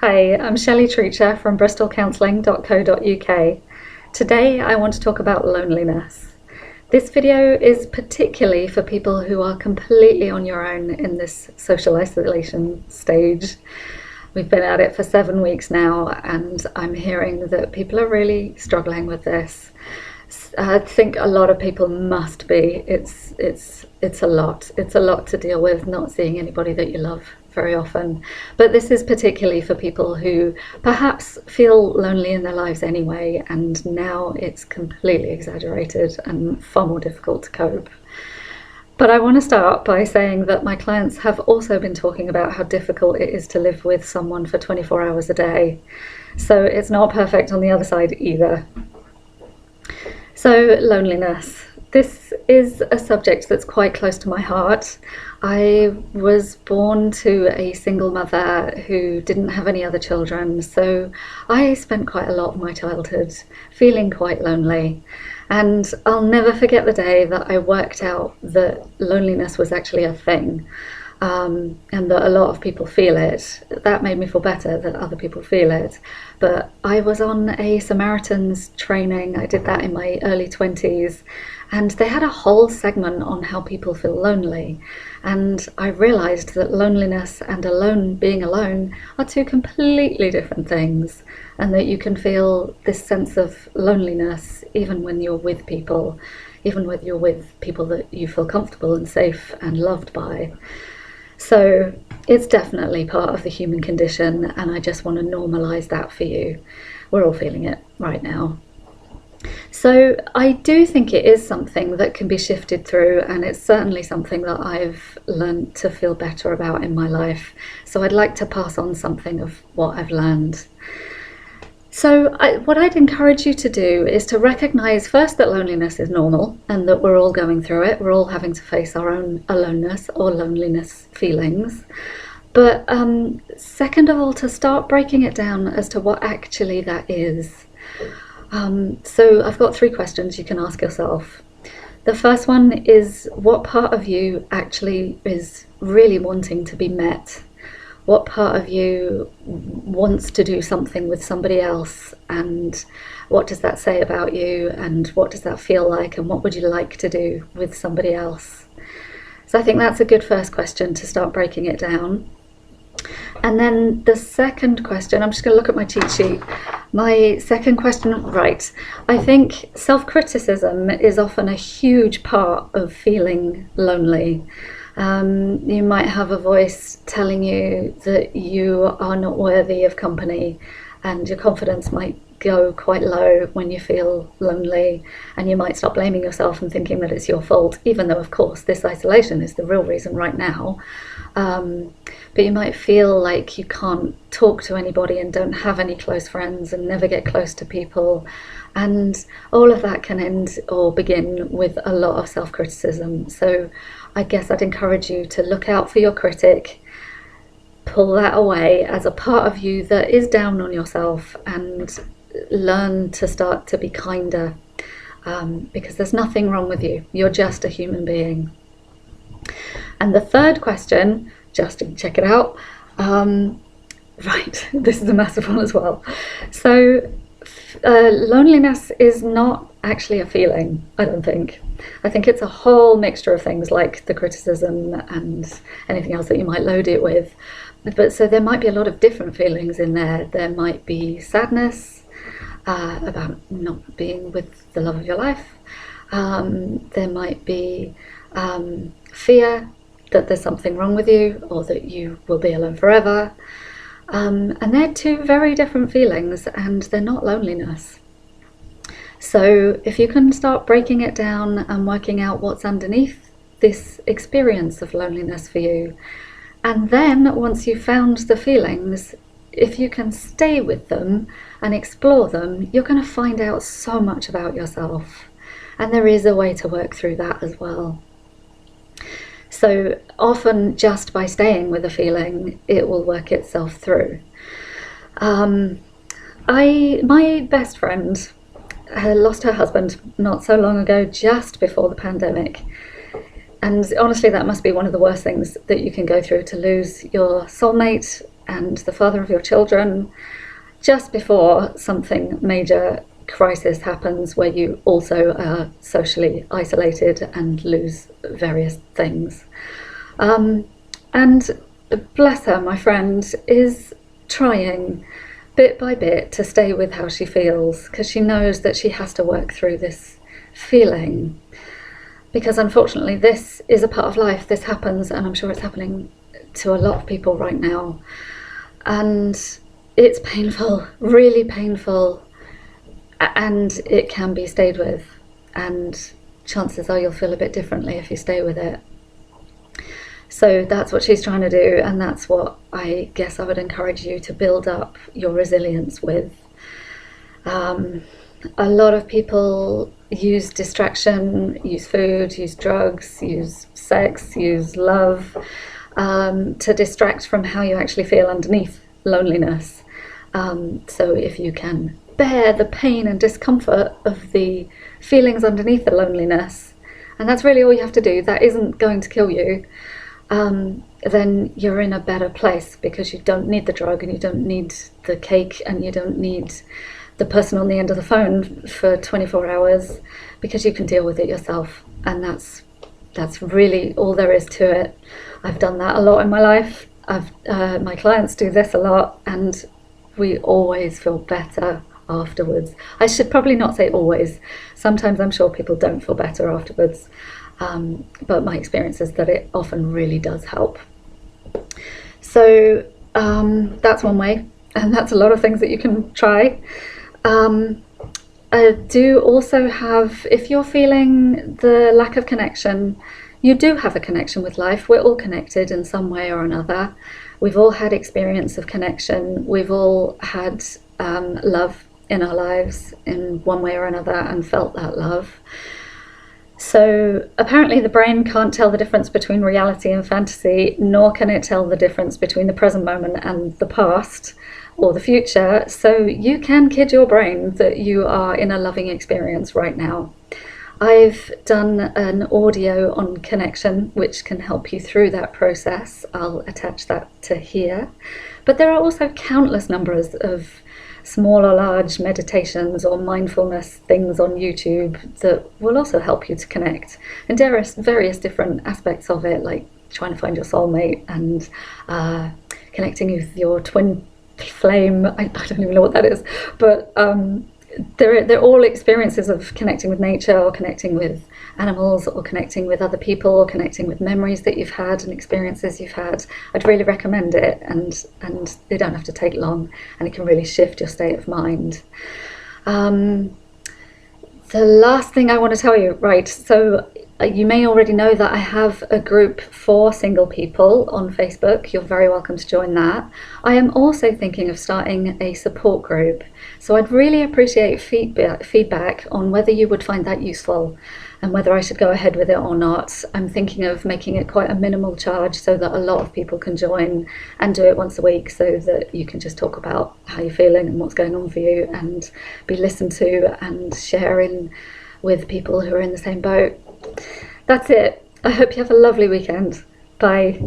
Hi, I'm Shelley Treacher from bristolcounselling.co.uk. Today I want to talk about loneliness. This video is particularly for people who are completely on your own in this social isolation stage. We've been at it for 7 weeks now, and I'm hearing that people are really struggling with this. I think a lot of people must be. It's a lot. It's a lot to deal with, not seeing anybody that you love very often. But this is particularly for people who perhaps feel lonely in their lives anyway, and now it's completely exaggerated and far more difficult to cope. But I want to start by saying that my clients have also been talking about how difficult it is to live with someone for 24 hours a day. So it's not perfect on the other side either. So loneliness. This is a subject that's quite close to my heart. I was born to a single mother who didn't have any other children, so I spent quite a lot of my childhood feeling quite lonely. And I'll never forget the day that I worked out that loneliness was actually a thing. And that a lot of people feel it. That made me feel better that other people feel it. But I was on a Samaritans training. I did that in my early 20s, and they had a whole segment on how people feel lonely. And I realized that loneliness and being alone are two completely different things, and that you can feel this sense of loneliness even when you're with people, even when you're with people that you feel comfortable and safe and loved by. So it's definitely part of the human condition, and I just want to normalize that for you. We're all feeling it right now. So I do think it is something that can be shifted through, and it's certainly something that I've learned to feel better about in my life. So I'd like to pass on something of what I've learned. So what I'd encourage you to do is to recognize first that loneliness is normal and that we're all going through it. We're all having to face our own aloneness or loneliness feelings. But second of all, to start breaking it down as to what actually that is. So I've got 3 questions you can ask yourself. The first one is, what part of you actually is really wanting to be met? What part of you wants to do something with somebody else, and what does that say about you, and what does that feel like, and what would you like to do with somebody else? So I think that's a good first question to start breaking it down. And then the second question, I'm just going to look at my cheat sheet. My second question, right, I think self-criticism is often a huge part of feeling lonely. You might have a voice telling you that you are not worthy of company, and your confidence might go quite low when you feel lonely, and you might start blaming yourself and thinking that it's your fault, even though of course this isolation is the real reason right now. But you might feel like you can't talk to anybody and don't have any close friends and never get close to people. And all of that can end or begin with a lot of self-criticism. So I guess I'd encourage you to look out for your critic, pull that away as a part of you that is down on yourself, and learn to start to be kinder, because there's nothing wrong with you. You're just a human being. And the third question, just to check it out, right, this is a massive one as well. So loneliness is not actually a feeling, I don't think. I think it's a whole mixture of things like the criticism and anything else that you might load it with. But so there might be a lot of different feelings in there. There might be sadness about not being with the love of your life. There might be fear that there's something wrong with you, or that you will be alone forever. And they're 2 very different feelings, and they're not loneliness. So if you can start breaking it down and working out what's underneath this experience of loneliness for you, and then once you've found the feelings, if you can stay with them and explore them, you're going to find out so much about yourself. And there is a way to work through that as well. So often just by staying with a feeling, it will work itself through. My best friend lost her husband not so long ago, just before the pandemic. And honestly, that must be one of the worst things that you can go through, to lose your soulmate and the father of your children, just before something major crisis happens where you also are socially isolated and lose various things. And bless her, my friend, is trying bit by bit to stay with how she feels, because she knows that she has to work through this feeling. Because unfortunately, this is a part of life. This happens, and I'm sure it's happening to a lot of people right now. And it's painful, really painful, and it can be stayed with. And chances are you'll feel a bit differently if you stay with it. So that's what she's trying to do, and that's what I guess I would encourage you to build up your resilience with. A lot of people use distraction, use food, use drugs, use sex, use love to distract from how you actually feel underneath loneliness. So if you can bear the pain and discomfort of the feelings underneath the loneliness, and that's really all you have to do, that isn't going to kill you, then you're in a better place, because you don't need the drug, and you don't need the cake, and you don't need the person on the end of the phone for 24 hours, because you can deal with it yourself. And that's really all there is to it. I've done that a lot in my life. My clients do this a lot, and we always feel better afterwards. I should probably not say always. Sometimes I'm sure people don't feel better afterwards. But my experience is that it often really does help. So that's one way, and that's a lot of things that you can try. I do also have, if you're feeling the lack of connection, you do have a connection with life. We're all connected in some way or another. We've all had experience of connection. We've all had love in our lives in one way or another and felt that love. So apparently the brain can't tell the difference between reality and fantasy, nor can it tell the difference between the present moment and the past or the future. So you can kid your brain that you are in a loving experience right now. I've done an audio on connection, which can help you through that process. I'll attach that to here. But there are also countless numbers of small or large meditations or mindfulness things on YouTube that will also help you to connect. And there are various different aspects of it, like trying to find your soulmate and connecting with your twin flame. I don't even know what that is, but they're all experiences of connecting with nature, or connecting with animals, or connecting with other people, or connecting with memories that you've had and experiences you've had. I'd really recommend it, and they don't have to take long, and it can really shift your state of mind. The last thing I want to tell you, right, so you may already know that I have a group for single people on Facebook. You're very welcome to join that. I am also thinking of starting a support group. So I'd really appreciate feedback on whether you would find that useful and whether I should go ahead with it or not. I'm thinking of making it quite a minimal charge so that a lot of people can join and do it once a week, so that you can just talk about how you're feeling and what's going on for you and be listened to and sharing with people who are in the same boat. That's it. I hope you have a lovely weekend. Bye.